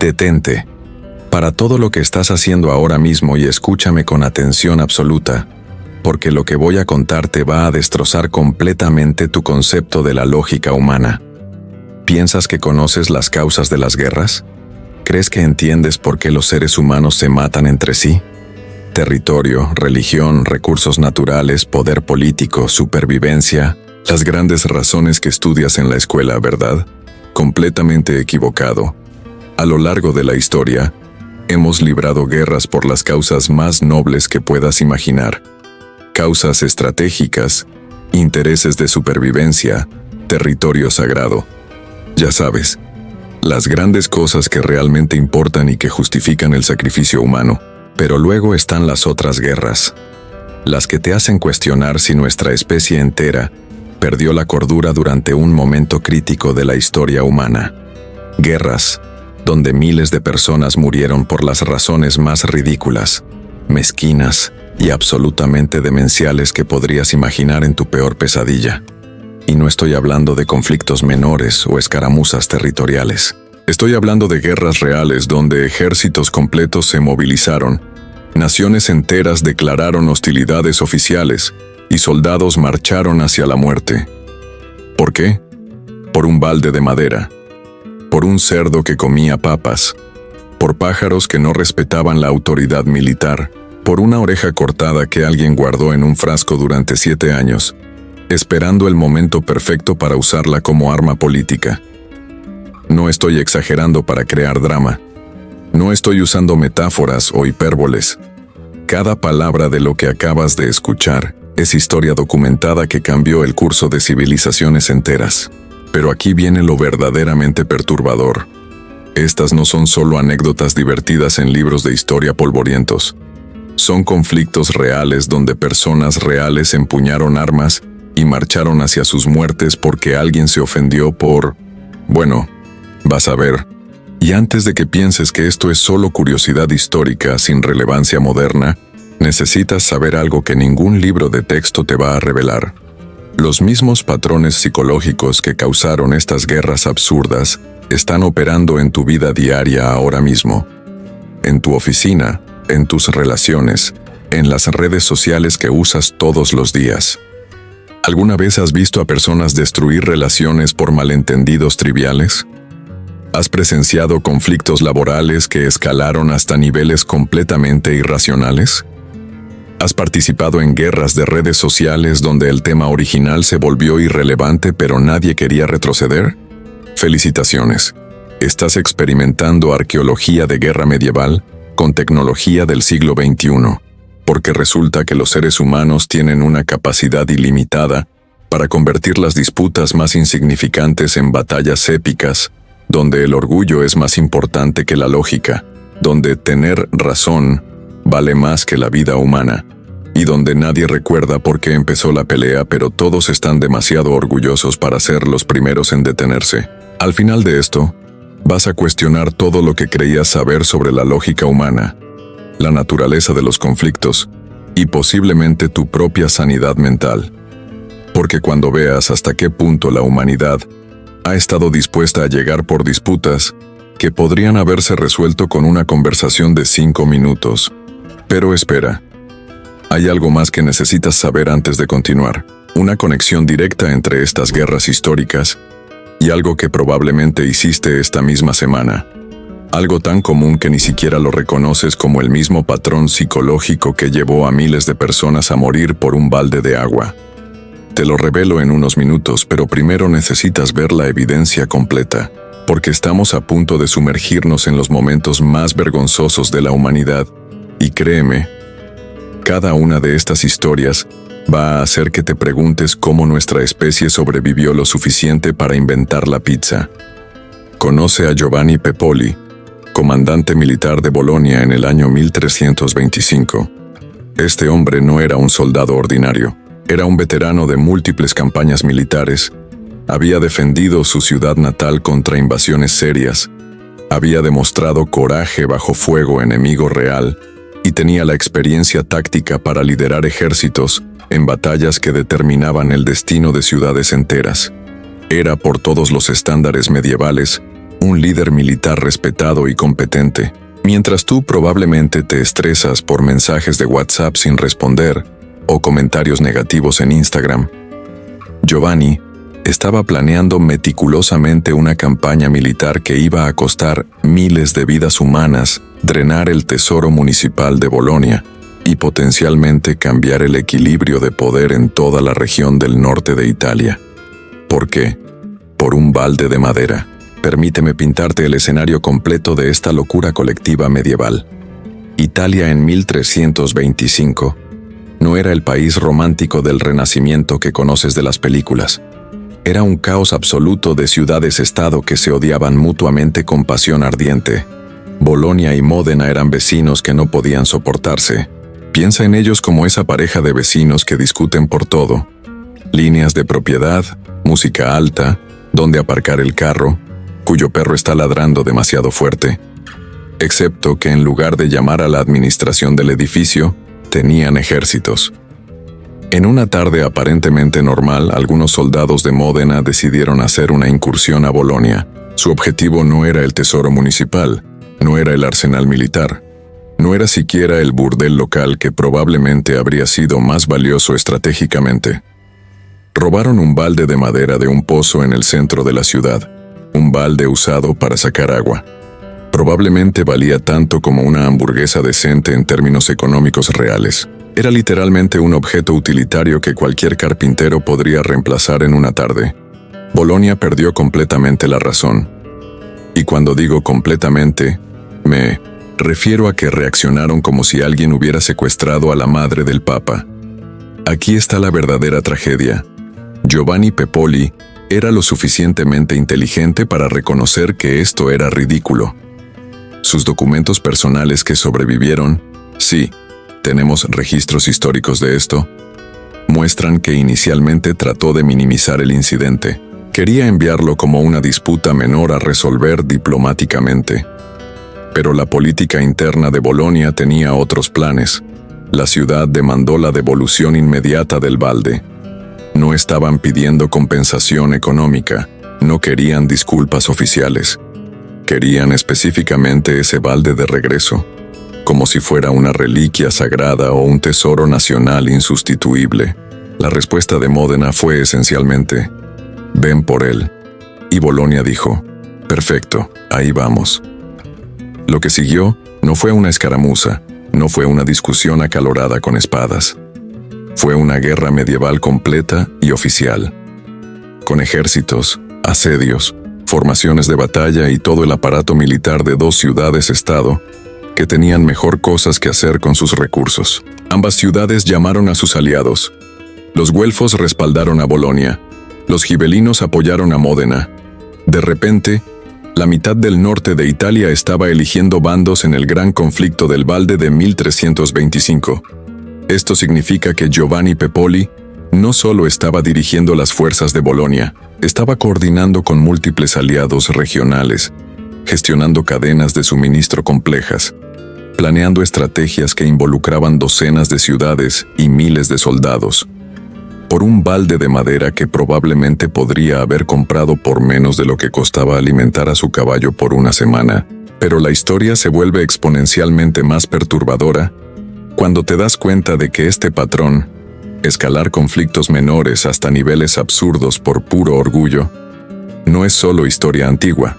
Detente. Para todo lo que estás haciendo ahora mismo y escúchame con atención absoluta, porque lo que voy a contarte va a destrozar completamente tu concepto de la lógica humana. ¿Piensas que conoces las causas de las guerras? ¿Crees que entiendes por qué los seres humanos se matan entre sí? Territorio, religión, recursos naturales, poder político, supervivencia, las grandes razones que estudias en la escuela, ¿verdad? Completamente equivocado. A lo largo de la historia, hemos librado guerras por las causas más nobles que puedas imaginar. Causas estratégicas, intereses de supervivencia, territorio sagrado. Ya sabes, las grandes cosas que realmente importan y que justifican el sacrificio humano. Pero luego están las otras guerras, las que te hacen cuestionar si nuestra especie entera perdió la cordura durante un momento crítico de la historia humana. Guerras donde miles de personas murieron por las razones más ridículas, mezquinas y absolutamente demenciales que podrías imaginar en tu peor pesadilla. Y no estoy hablando de conflictos menores o escaramuzas territoriales. Estoy hablando de guerras reales donde ejércitos completos se movilizaron, naciones enteras declararon hostilidades oficiales y soldados marcharon hacia la muerte. ¿Por qué? Por un balde de madera, por un cerdo que comía papas, por pájaros que no respetaban la autoridad militar, por una oreja cortada que alguien guardó en un frasco durante 7 años, esperando el momento perfecto para usarla como arma política. No estoy exagerando para crear drama. No estoy usando metáforas o hipérboles. Cada palabra de lo que acabas de escuchar es historia documentada que cambió el curso de civilizaciones enteras. Pero aquí viene lo verdaderamente perturbador. Estas no son solo anécdotas divertidas en libros de historia polvorientos. Son conflictos reales donde personas reales empuñaron armas y marcharon hacia sus muertes porque alguien se ofendió por... Bueno, vas a ver. Y antes de que pienses que esto es solo curiosidad histórica sin relevancia moderna, necesitas saber algo que ningún libro de texto te va a revelar. Los mismos patrones psicológicos que causaron estas guerras absurdas están operando en tu vida diaria ahora mismo. En tu oficina, en tus relaciones, en las redes sociales que usas todos los días. ¿Alguna vez has visto a personas destruir relaciones por malentendidos triviales? ¿Has presenciado conflictos laborales que escalaron hasta niveles completamente irracionales? ¿Has participado en guerras de redes sociales donde el tema original se volvió irrelevante pero nadie quería retroceder? Felicitaciones. Estás experimentando arqueología de guerra medieval con tecnología del siglo XXI, porque resulta que los seres humanos tienen una capacidad ilimitada para convertir las disputas más insignificantes en batallas épicas, donde el orgullo es más importante que la lógica, donde tener razón vale más que la vida humana, y donde nadie recuerda por qué empezó la pelea, pero todos están demasiado orgullosos para ser los primeros en detenerse. Al final de esto, vas a cuestionar todo lo que creías saber sobre la lógica humana, la naturaleza de los conflictos, y posiblemente tu propia sanidad mental. Porque cuando veas hasta qué punto la humanidad ha estado dispuesta a llegar por disputas que podrían haberse resuelto con una conversación de 5 minutos. Pero espera, hay algo más que necesitas saber antes de continuar. Una conexión directa entre estas guerras históricas y algo que probablemente hiciste esta misma semana. Algo tan común que ni siquiera lo reconoces como el mismo patrón psicológico que llevó a miles de personas a morir por un balde de agua. Te lo revelo en unos minutos, pero primero necesitas ver la evidencia completa, porque estamos a punto de sumergirnos en los momentos más vergonzosos de la humanidad, y créeme, cada una de estas historias va a hacer que te preguntes cómo nuestra especie sobrevivió lo suficiente para inventar la pizza. Conoce a Giovanni Pepoli, comandante militar de Bolonia en el año 1325. Este hombre no era un soldado ordinario. Era un veterano de múltiples campañas militares, había defendido su ciudad natal contra invasiones serias, había demostrado coraje bajo fuego enemigo real y tenía la experiencia táctica para liderar ejércitos en batallas que determinaban el destino de ciudades enteras. Era, por todos los estándares medievales, un líder militar respetado y competente, mientras tú probablemente te estresas por mensajes de WhatsApp sin responder o comentarios negativos en Instagram. Giovanni estaba planeando meticulosamente una campaña militar que iba a costar miles de vidas humanas, drenar el tesoro municipal de Bolonia y potencialmente cambiar el equilibrio de poder en toda la región del norte de Italia. ¿Por qué? Por un balde de madera. Permíteme pintarte el escenario completo de esta locura colectiva medieval. Italia en 1325 no era el país romántico del Renacimiento que conoces de las películas. Era un caos absoluto de ciudades-estado que se odiaban mutuamente con pasión ardiente. Bolonia y Módena eran vecinos que no podían soportarse. Piensa en ellos como esa pareja de vecinos que discuten por todo. Líneas de propiedad, música alta, dónde aparcar el carro, cuyo perro está ladrando demasiado fuerte. Excepto que en lugar de llamar a la administración del edificio, tenían ejércitos. En una tarde aparentemente normal, algunos soldados de Módena decidieron hacer una incursión a Bolonia. Su objetivo no era el tesoro municipal, no era el arsenal militar, no era siquiera el burdel local que probablemente habría sido más valioso estratégicamente. Robaron un balde de madera de un pozo en el centro de la ciudad, un balde usado para sacar agua. Probablemente valía tanto como una hamburguesa decente en términos económicos reales. Era literalmente un objeto utilitario que cualquier carpintero podría reemplazar en una tarde. Bolonia perdió completamente la razón. Y cuando digo completamente, me refiero a que reaccionaron como si alguien hubiera secuestrado a la madre del Papa. Aquí está la verdadera tragedia. Giovanni Pepoli era lo suficientemente inteligente para reconocer que esto era ridículo. Sus documentos personales que sobrevivieron, sí, tenemos registros históricos de esto, muestran que inicialmente trató de minimizar el incidente. Quería enviarlo como una disputa menor a resolver diplomáticamente. Pero la política interna de Bolonia tenía otros planes. La ciudad demandó la devolución inmediata del balde. No estaban pidiendo compensación económica, no querían disculpas oficiales. Querían específicamente ese balde de regreso, como si fuera una reliquia sagrada o un tesoro nacional insustituible. La respuesta de Módena fue esencialmente, ven por él. Y Bolonia dijo, perfecto, ahí vamos. Lo que siguió no fue una escaramuza, no fue una discusión acalorada con espadas. Fue una guerra medieval completa y oficial, con ejércitos, asedios, formaciones de batalla y todo el aparato militar de dos ciudades-estado que tenían mejor cosas que hacer con sus recursos. Ambas ciudades llamaron a sus aliados. Los güelfos respaldaron a Bolonia, los gibelinos apoyaron a Módena. De repente, la mitad del norte de Italia estaba eligiendo bandos en el gran conflicto del balde de 1325. Esto significa que Giovanni Pepoli no solo estaba dirigiendo las fuerzas de Bolonia, estaba coordinando con múltiples aliados regionales, gestionando cadenas de suministro complejas, planeando estrategias que involucraban docenas de ciudades y miles de soldados, por un balde de madera que probablemente podría haber comprado por menos de lo que costaba alimentar a su caballo por una semana. Pero la historia se vuelve exponencialmente más perturbadora cuando te das cuenta de que este patrón, escalar conflictos menores hasta niveles absurdos por puro orgullo, no es solo historia antigua.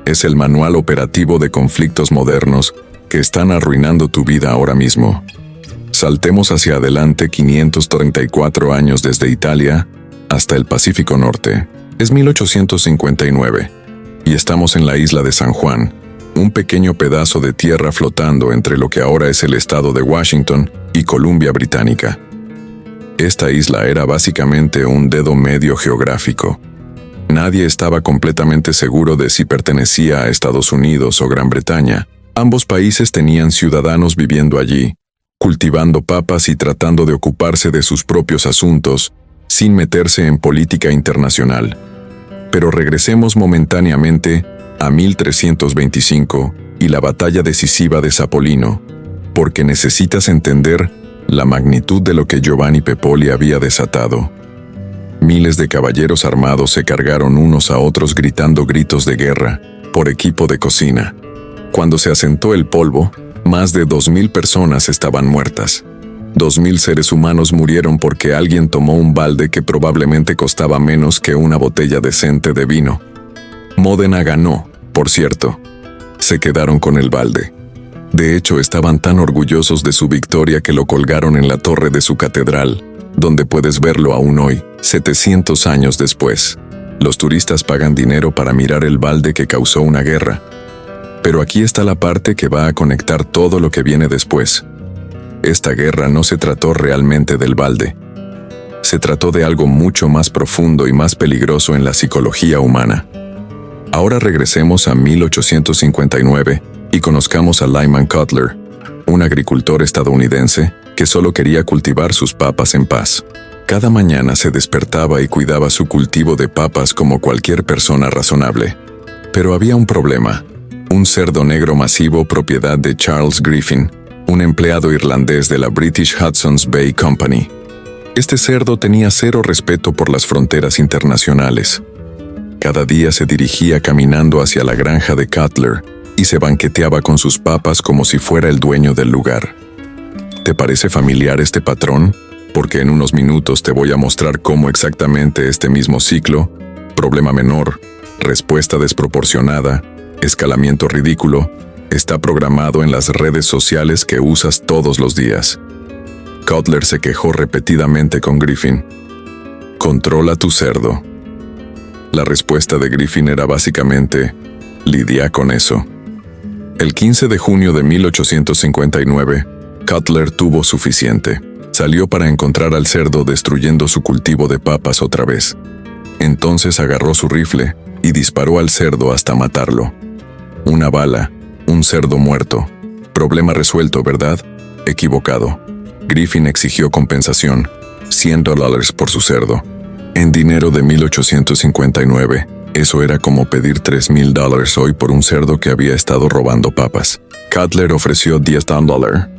Es el manual operativo de conflictos modernos que están arruinando tu vida ahora mismo. Saltemos hacia adelante 534 años desde Italia hasta el Pacífico Norte. Es 1859 y estamos en la isla de San Juan, un pequeño pedazo de tierra flotando entre lo que ahora es el estado de Washington y Columbia Británica. Esta isla era básicamente un dedo medio geográfico. Nadie estaba completamente seguro de si pertenecía a Estados Unidos o Gran Bretaña. Ambos países tenían ciudadanos viviendo allí, cultivando papas y tratando de ocuparse de sus propios asuntos, sin meterse en política internacional. Pero regresemos momentáneamente a 1325 y la batalla decisiva de Zapolino, porque necesitas entender la magnitud de lo que Giovanni Pepoli había desatado. Miles de caballeros armados se cargaron unos a otros gritando gritos de guerra por equipo de cocina. Cuando se asentó el polvo, más de 2.000 personas estaban muertas. 2.000 seres humanos murieron porque alguien tomó un balde que probablemente costaba menos que una botella decente de vino. Módena ganó, por cierto. Se quedaron con el balde. De hecho, estaban tan orgullosos de su victoria que lo colgaron en la torre de su catedral, donde puedes verlo aún hoy, 700 años después. Los turistas pagan dinero para mirar el balde que causó una guerra. Pero aquí está la parte que va a conectar todo lo que viene después. Esta guerra no se trató realmente del balde. Se trató de algo mucho más profundo y más peligroso en la psicología humana. Ahora regresemos a 1859 y conozcamos a Lyman Cutler, un agricultor estadounidense que solo quería cultivar sus papas en paz. Cada mañana se despertaba y cuidaba su cultivo de papas como cualquier persona razonable. Pero había un problema: un cerdo negro masivo propiedad de Charles Griffin, un empleado irlandés de la British Hudson's Bay Company. Este cerdo tenía cero respeto por las fronteras internacionales. Cada día se dirigía caminando hacia la granja de Cutler y se banqueteaba con sus papas como si fuera el dueño del lugar. ¿Te parece familiar este patrón? Porque en unos minutos te voy a mostrar cómo exactamente este mismo ciclo, problema menor, respuesta desproporcionada, escalamiento ridículo, está programado en las redes sociales que usas todos los días. Cutler se quejó repetidamente con Griffin. Controla tu cerdo. La respuesta de Griffin era básicamente: lidia con eso. El 15 de junio de 1859, Cutler tuvo suficiente. Salió para encontrar al cerdo destruyendo su cultivo de papas otra vez. Entonces agarró su rifle y disparó al cerdo hasta matarlo. Una bala, un cerdo muerto. Problema resuelto, ¿verdad? Equivocado. Griffin exigió compensación, $100 por su cerdo. En dinero de 1859, eso era como pedir $3,000 hoy por un cerdo que había estado robando papas. Cutler ofreció $10.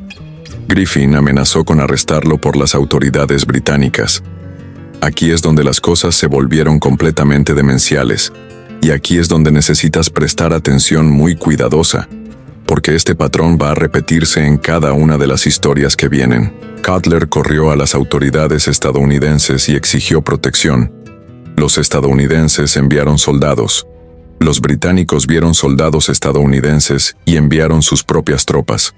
Griffin amenazó con arrestarlo por las autoridades británicas. Aquí es donde las cosas se volvieron completamente demenciales, y aquí es donde necesitas prestar atención muy cuidadosa, porque este patrón va a repetirse en cada una de las historias que vienen. Cutler corrió a las autoridades estadounidenses y exigió protección. Los estadounidenses enviaron soldados. Los británicos vieron soldados estadounidenses y enviaron sus propias tropas.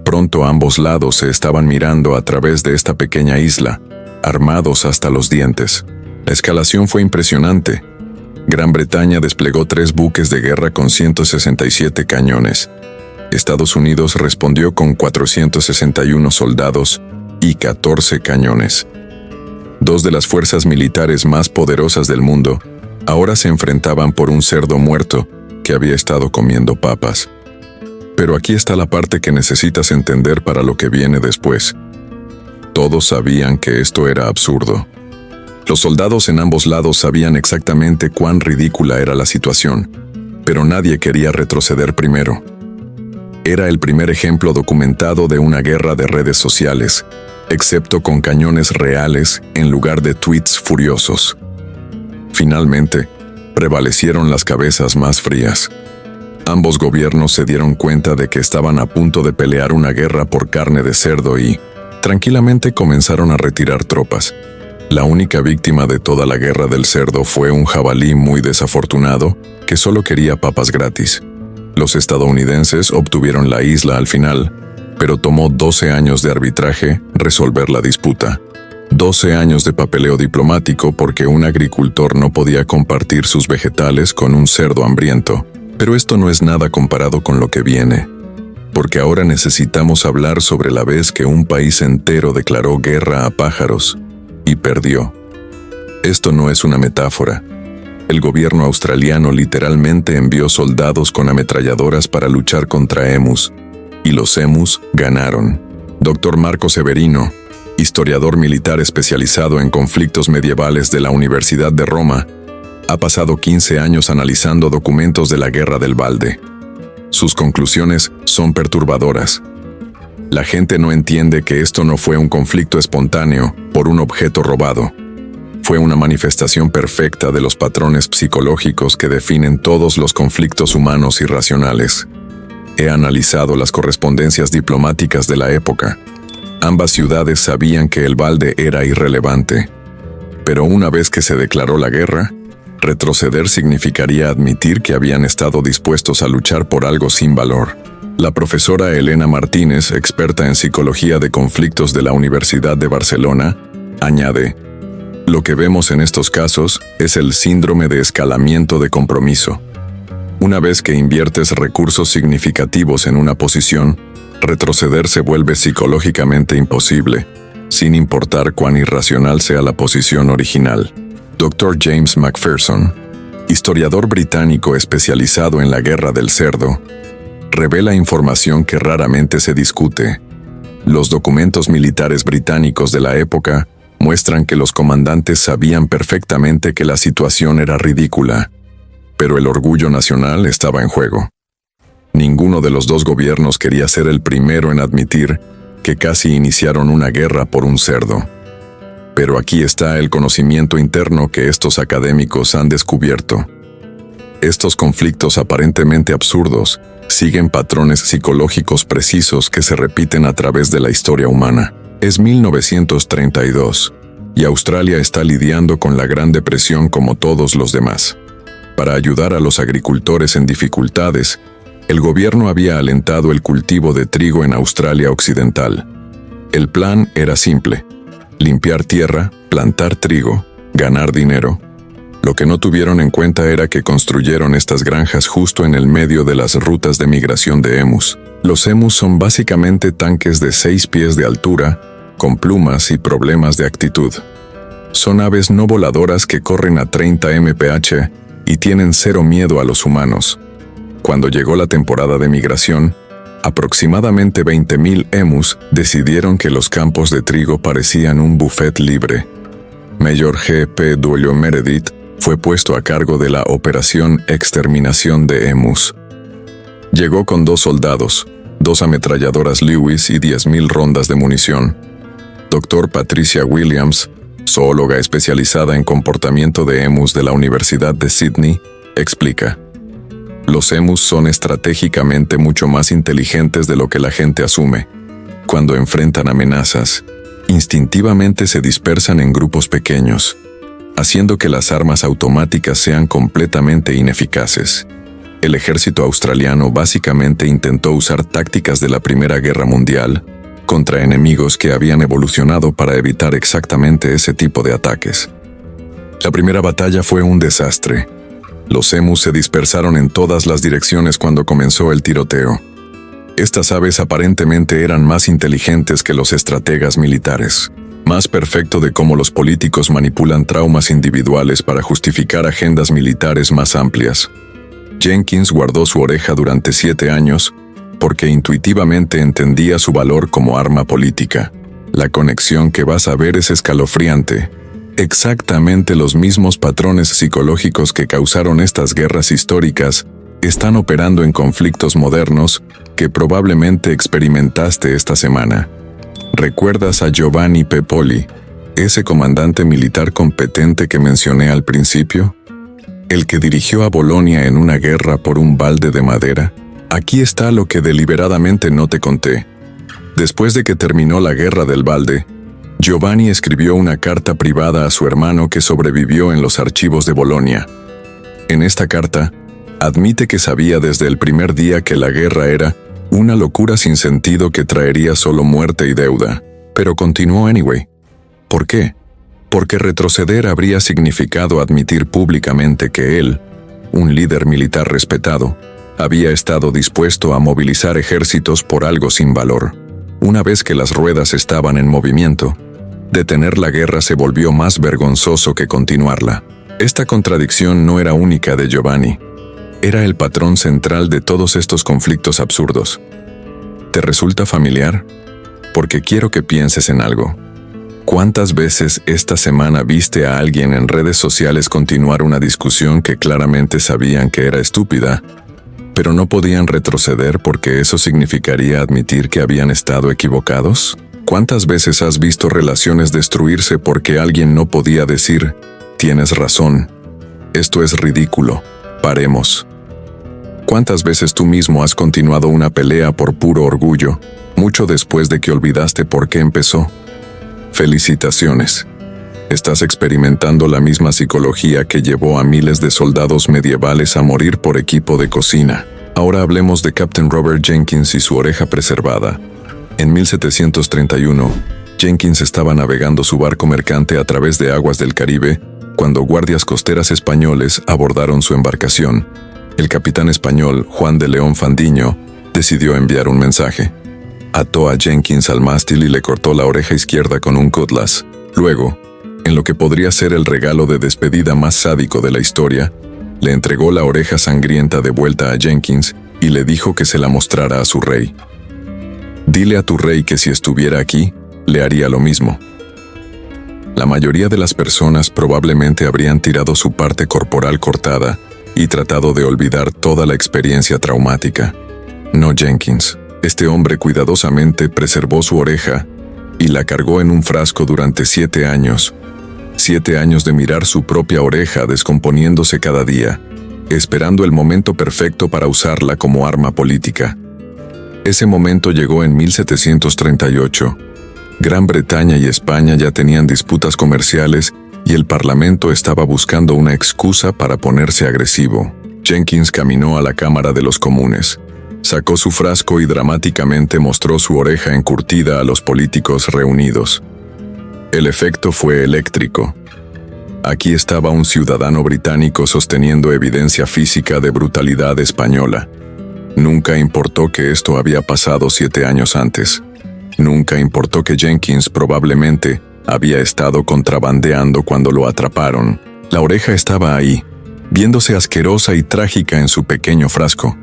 Pronto ambos lados se estaban mirando a través de esta pequeña isla, armados hasta los dientes. La escalación fue impresionante. Gran Bretaña desplegó 3 buques de guerra con 167 cañones. Estados Unidos respondió con 461 soldados y 14 cañones. 2 de las fuerzas militares más poderosas del mundo ahora se enfrentaban por un cerdo muerto que había estado comiendo papas. Pero aquí está la parte que necesitas entender para lo que viene después. Todos sabían que esto era absurdo. Los soldados en ambos lados sabían exactamente cuán ridícula era la situación, pero nadie quería retroceder primero. Era el primer ejemplo documentado de una guerra de redes sociales, excepto con cañones reales en lugar de tweets furiosos. Finalmente, prevalecieron las cabezas más frías. Ambos gobiernos se dieron cuenta de que estaban a punto de pelear una guerra por carne de cerdo y, tranquilamente, comenzaron a retirar tropas. La única víctima de toda la guerra del cerdo fue un jabalí muy desafortunado que solo quería papas gratis. Los estadounidenses obtuvieron la isla al final, pero tomó 12 años de arbitraje resolver la disputa. 12 años de papeleo diplomático porque un agricultor no podía compartir sus vegetales con un cerdo hambriento. Pero esto no es nada comparado con lo que viene, porque ahora necesitamos hablar sobre la vez que un país entero declaró guerra a pájaros y perdió. Esto no es una metáfora. El gobierno australiano literalmente envió soldados con ametralladoras para luchar contra emus, y los emus ganaron. Dr. Marco Severino, historiador militar especializado en conflictos medievales de la Universidad de Roma, ha pasado 15 años analizando documentos de la Guerra del Balde. Sus conclusiones son perturbadoras. La gente no entiende que esto no fue un conflicto espontáneo por un objeto robado. Fue una manifestación perfecta de los patrones psicológicos que definen todos los conflictos humanos irracionales. He analizado las correspondencias diplomáticas de la época. Ambas ciudades sabían que el balde era irrelevante. Pero una vez que se declaró la guerra, retroceder significaría admitir que habían estado dispuestos a luchar por algo sin valor. La profesora Elena Martínez, experta en psicología de conflictos de la Universidad de Barcelona, añade: lo que vemos en estos casos es el síndrome de escalamiento de compromiso. Una vez que inviertes recursos significativos en una posición, retroceder se vuelve psicológicamente imposible, sin importar cuán irracional sea la posición original. Dr. James Macpherson, historiador británico especializado en la Guerra del Cerdo, revela información que raramente se discute. Los documentos militares británicos de la época muestran que los comandantes sabían perfectamente que la situación era ridícula, pero el orgullo nacional estaba en juego. Ninguno de los dos gobiernos quería ser el primero en admitir que casi iniciaron una guerra por un cerdo. Pero aquí está el conocimiento interno que estos académicos han descubierto. Estos conflictos aparentemente absurdos siguen patrones psicológicos precisos que se repiten a través de la historia humana. Es 1932, y Australia está lidiando con la Gran Depresión como todos los demás. Para ayudar a los agricultores en dificultades, el gobierno había alentado el cultivo de trigo en Australia Occidental. El plan era simple: limpiar tierra, plantar trigo, ganar dinero. Lo que no tuvieron en cuenta era que construyeron estas granjas justo en el medio de las rutas de migración de emus. Los emus son básicamente tanques de 6 pies de altura, con plumas y problemas de actitud. Son aves no voladoras que corren a 30 mph y tienen cero miedo a los humanos. Cuando llegó la temporada de migración, aproximadamente 20.000 emus decidieron que los campos de trigo parecían un buffet libre. Mayor G. P. W. Meredith fue puesto a cargo de la operación exterminación de emus. Llegó con 2 soldados, 2 ametralladoras Lewis y 10.000 rondas de munición. Dr. Patricia Williams, zoóloga especializada en comportamiento de emus de la Universidad de Sydney, explica: los emus son estratégicamente mucho más inteligentes de lo que la gente asume. Cuando enfrentan amenazas, instintivamente se dispersan en grupos pequeños, haciendo que las armas automáticas sean completamente ineficaces. El ejército australiano básicamente intentó usar tácticas de la Primera Guerra Mundial contra enemigos que habían evolucionado para evitar exactamente ese tipo de ataques. La primera batalla fue un desastre. Los emus se dispersaron en todas las direcciones cuando comenzó el tiroteo. Estas aves aparentemente eran más inteligentes que los estrategas militares. Más perfecto de cómo los políticos manipulan traumas individuales para justificar agendas militares más amplias. Jenkins guardó su oreja durante 7 años porque intuitivamente entendía su valor como arma política. La conexión que vas a ver es escalofriante. Exactamente los mismos patrones psicológicos que causaron estas guerras históricas están operando en conflictos modernos que probablemente experimentaste esta semana. ¿Recuerdas a Giovanni Pepoli, ese comandante militar competente que mencioné al principio? ¿El que dirigió a Bolonia en una guerra por un balde de madera? Aquí está lo que deliberadamente no te conté. Después de que terminó la guerra del balde, Giovanni escribió una carta privada a su hermano que sobrevivió en los archivos de Bolonia. En esta carta, admite que sabía desde el primer día que la guerra era una locura sin sentido que traería solo muerte y deuda, pero continuó anyway. ¿Por qué? Porque retroceder habría significado admitir públicamente que él, un líder militar respetado, había estado dispuesto a movilizar ejércitos por algo sin valor. Una vez que las ruedas estaban en movimiento, detener la guerra se volvió más vergonzoso que continuarla. Esta contradicción no era única de Giovanni. Era el patrón central de todos estos conflictos absurdos. ¿Te resulta familiar? Porque quiero que pienses en algo. ¿Cuántas veces esta semana viste a alguien en redes sociales continuar una discusión que claramente sabían que era estúpida, pero no podían retroceder porque eso significaría admitir que habían estado equivocados? ¿Cuántas veces has visto relaciones destruirse porque alguien no podía decir, tienes razón, esto es ridículo, paremos? ¿Cuántas veces tú mismo has continuado una pelea por puro orgullo, mucho después de que olvidaste por qué empezó? Felicitaciones. Estás experimentando la misma psicología que llevó a miles de soldados medievales a morir por equipo de cocina. Ahora hablemos de Captain Robert Jenkins y su oreja preservada. En 1731, Jenkins estaba navegando su barco mercante a través de aguas del Caribe cuando guardias costeras españoles abordaron su embarcación. El capitán español Juan de León Fandiño decidió enviar un mensaje. Ató a Jenkins al mástil y le cortó la oreja izquierda con un cutlass. Luego, en lo que podría ser el regalo de despedida más sádico de la historia, le entregó la oreja sangrienta de vuelta a Jenkins y le dijo que se la mostrara a su rey. Dile a tu rey que si estuviera aquí, le haría lo mismo. La mayoría de las personas probablemente habrían tirado su parte corporal cortada y tratado de olvidar toda la experiencia traumática. No Jenkins. Este hombre cuidadosamente preservó su oreja y la cargó en un frasco durante 7 años. 7 años de mirar su propia oreja descomponiéndose cada día, esperando el momento perfecto para usarla como arma política. Ese momento llegó en 1738. Gran Bretaña y España ya tenían disputas comerciales y el Parlamento estaba buscando una excusa para ponerse agresivo. Jenkins caminó a la Cámara de los Comunes. Sacó su frasco y dramáticamente mostró su oreja encurtida a los políticos reunidos. El efecto fue eléctrico. Aquí estaba un ciudadano británico sosteniendo evidencia física de brutalidad española. Nunca importó que esto había pasado 7 años antes. Nunca importó que Jenkins probablemente había estado contrabandeando cuando lo atraparon. La oreja estaba ahí, viéndose asquerosa y trágica en su pequeño frasco.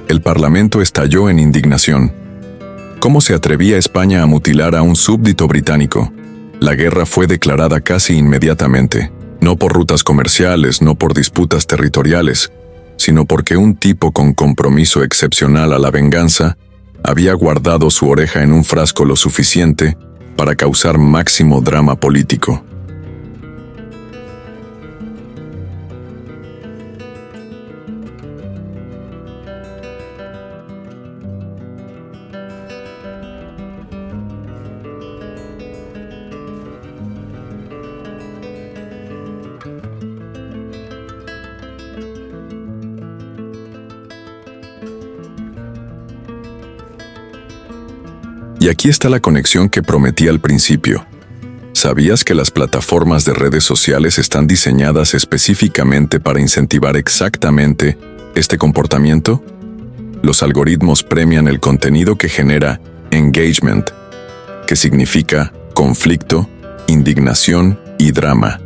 El Parlamento estalló en indignación. ¿Cómo se atrevía España a mutilar a un súbdito británico? La guerra fue declarada casi inmediatamente, no por rutas comerciales, no por disputas territoriales, sino porque un tipo con compromiso excepcional a la venganza había guardado su oreja en un frasco lo suficiente para causar máximo drama político. Y aquí está la conexión que prometí al principio. ¿Sabías que las plataformas de redes sociales están diseñadas específicamente para incentivar exactamente este comportamiento? Los algoritmos premian el contenido que genera engagement, que significa conflicto, indignación y drama.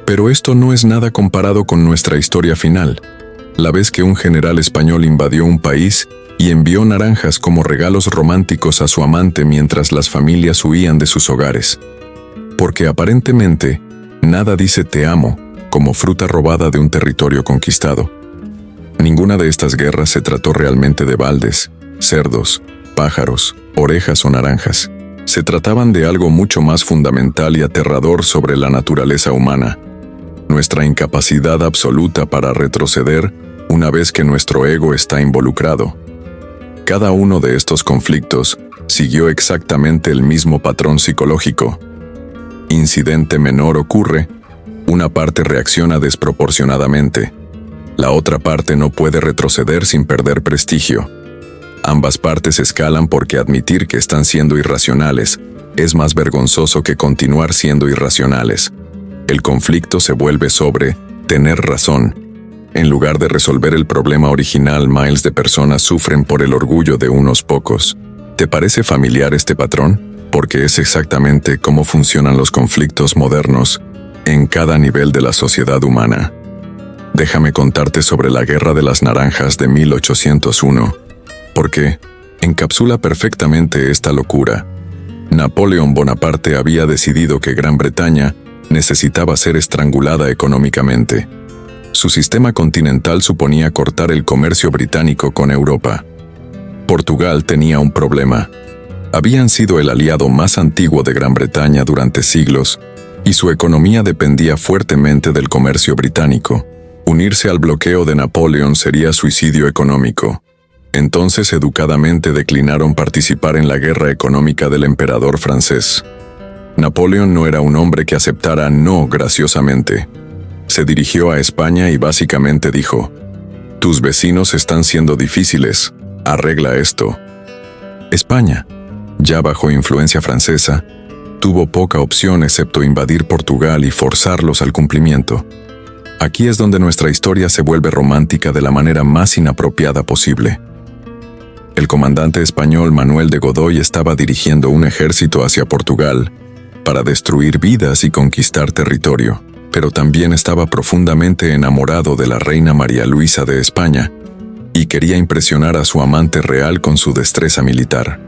Pero esto no es nada comparado con nuestra historia final, la vez que un general español invadió un país y envió naranjas como regalos románticos a su amante mientras las familias huían de sus hogares. Porque aparentemente, nada dice te amo como fruta robada de un territorio conquistado. Ninguna de estas guerras se trató realmente de baldes, cerdos, pájaros, orejas o naranjas. Se trataban de algo mucho más fundamental y aterrador sobre la naturaleza humana. Nuestra incapacidad absoluta para retroceder una vez que nuestro ego está involucrado. Cada uno de estos conflictos siguió exactamente el mismo patrón psicológico. Incidente menor ocurre, una parte reacciona desproporcionadamente. La otra parte no puede retroceder sin perder prestigio. Ambas partes escalan porque admitir que están siendo irracionales es más vergonzoso que continuar siendo irracionales. El conflicto se vuelve sobre tener razón. En lugar de resolver el problema original, miles de personas sufren por el orgullo de unos pocos. ¿Te parece familiar este patrón? Porque es exactamente cómo funcionan los conflictos modernos en cada nivel de la sociedad humana. déjame contarte sobre la Guerra de las Naranjas de 1801, porque encapsula perfectamente esta locura. Napoleón Bonaparte había decidido que Gran Bretaña necesitaba ser estrangulada económicamente. Su sistema continental suponía cortar el comercio británico con Europa. Portugal tenía un problema. Habían sido el aliado más antiguo de Gran Bretaña durante siglos, y su economía dependía fuertemente del comercio británico. Unirse al bloqueo de Napoleón sería suicidio económico. Entonces educadamente declinaron participar en la guerra económica del emperador francés. Napoleón no era un hombre que aceptara no graciosamente. Se dirigió a España y básicamente dijo: «Tus vecinos están siendo difíciles, arregla esto». España, ya bajo influencia francesa, tuvo poca opción excepto invadir Portugal y forzarlos al cumplimiento. Aquí es donde nuestra historia se vuelve romántica de la manera más inapropiada posible. El comandante español Manuel de Godoy estaba dirigiendo un ejército hacia Portugal para destruir vidas y conquistar territorio, pero también estaba profundamente enamorado de la reina María Luisa de España y quería impresionar a su amante real con su destreza militar.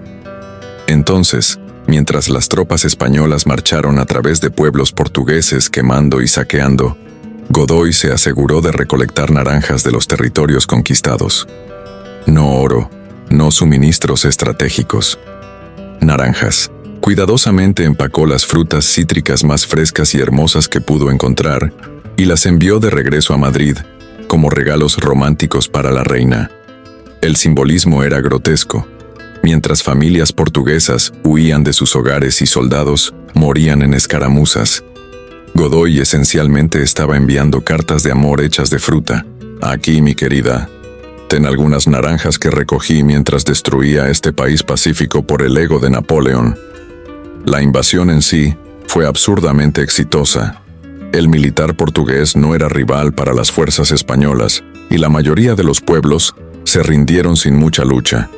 Entonces, mientras las tropas españolas marcharon a través de pueblos portugueses quemando y saqueando, Godoy se aseguró de recolectar naranjas de los territorios conquistados. No oro, no suministros estratégicos. Naranjas. Cuidadosamente empacó las frutas cítricas más frescas y hermosas que pudo encontrar y las envió de regreso a Madrid como regalos románticos para la reina. El simbolismo era grotesco. Mientras familias portuguesas huían de sus hogares y soldados morían en escaramuzas, Godoy esencialmente estaba enviando cartas de amor hechas de fruta. Aquí, mi querida, ten algunas naranjas que recogí mientras destruía este país pacífico por el ego de Napoleón. La invasión en sí fue absurdamente exitosa. El militar portugués no era rival para las fuerzas españolas y la mayoría de los pueblos se rindieron sin mucha lucha.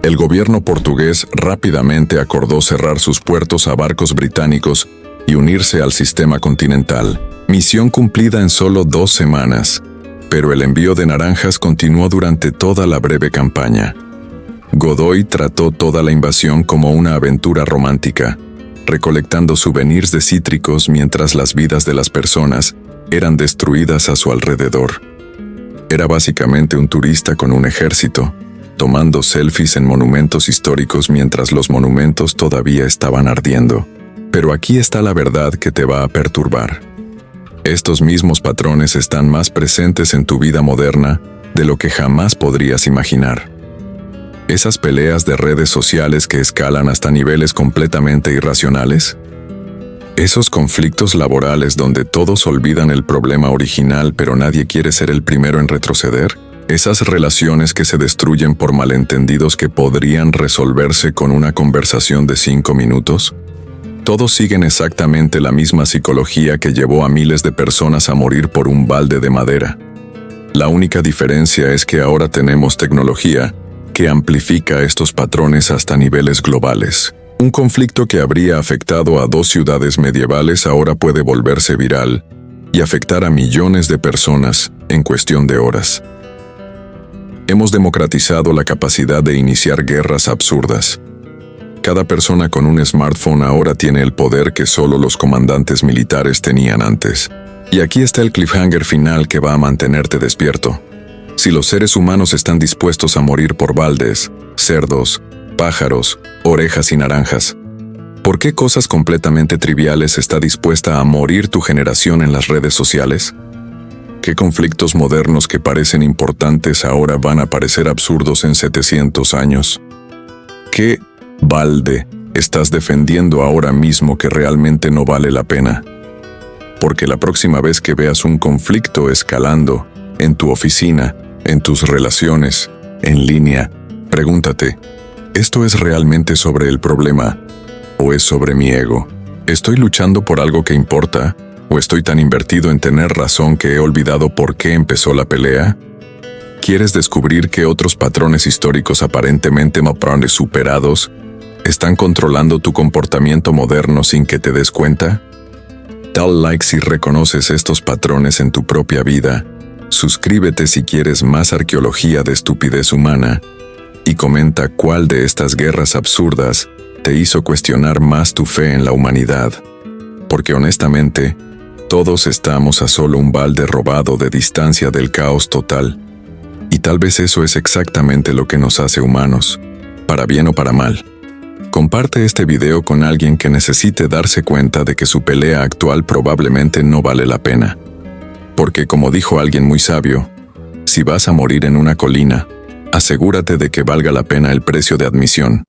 El gobierno portugués rápidamente acordó cerrar sus puertos a barcos británicos y unirse al sistema continental. Misión cumplida en solo 2 semanas, pero el envío de naranjas continuó durante toda la breve campaña. Godoy trató toda la invasión como una aventura romántica, recolectando souvenirs de cítricos mientras las vidas de las personas eran destruidas a su alrededor. Era básicamente un turista con un ejército, tomando selfies en monumentos históricos mientras los monumentos todavía estaban ardiendo. Pero aquí está la verdad que te va a perturbar. Estos mismos patrones están más presentes en tu vida moderna de lo que jamás podrías imaginar. Esas peleas de redes sociales que escalan hasta niveles completamente irracionales. Esos conflictos laborales donde todos olvidan el problema original pero nadie quiere ser el primero en retroceder. Esas relaciones que se destruyen por malentendidos que podrían resolverse con una conversación de 5 minutos. Todos siguen exactamente la misma psicología que llevó a miles de personas a morir por un balde de madera. La única diferencia es que ahora tenemos tecnología que amplifica estos patrones hasta niveles globales. Un conflicto que habría afectado a 2 ciudades medievales ahora puede volverse viral y afectar a millones de personas en cuestión de horas. Hemos democratizado la capacidad de iniciar guerras absurdas. Cada persona con un smartphone ahora tiene el poder que solo los comandantes militares tenían antes. Y aquí está el cliffhanger final que va a mantenerte despierto. Si los seres humanos están dispuestos a morir por baldes, cerdos, pájaros, orejas y naranjas, ¿por qué cosas completamente triviales está dispuesta a morir tu generación en las redes sociales? ¿Qué conflictos modernos que parecen importantes ahora van a parecer absurdos en 700 años? ¿Qué balde estás defendiendo ahora mismo que realmente no vale la pena? Porque la próxima vez que veas un conflicto escalando en tu oficina, en tus relaciones, en línea, pregúntate, ¿esto es realmente sobre el problema o es sobre mi ego? ¿Estoy luchando por algo que importa o estoy tan invertido en tener razón que he olvidado por qué empezó la pelea? ¿Quieres descubrir qué otros patrones históricos aparentemente superados están controlando tu comportamiento moderno sin que te des cuenta? Dale like si reconoces estos patrones en tu propia vida. suscríbete si quieres más arqueología de estupidez humana y comenta cuál de estas guerras absurdas te hizo cuestionar más tu fe en la humanidad. Porque honestamente, todos estamos a solo un balde robado de distancia del caos total. Y tal vez eso es exactamente lo que nos hace humanos, para bien o para mal. Comparte este video con alguien que necesite darse cuenta de que su pelea actual probablemente no vale la pena. Porque como dijo alguien muy sabio, si vas a morir en una colina, asegúrate de que valga la pena el precio de admisión.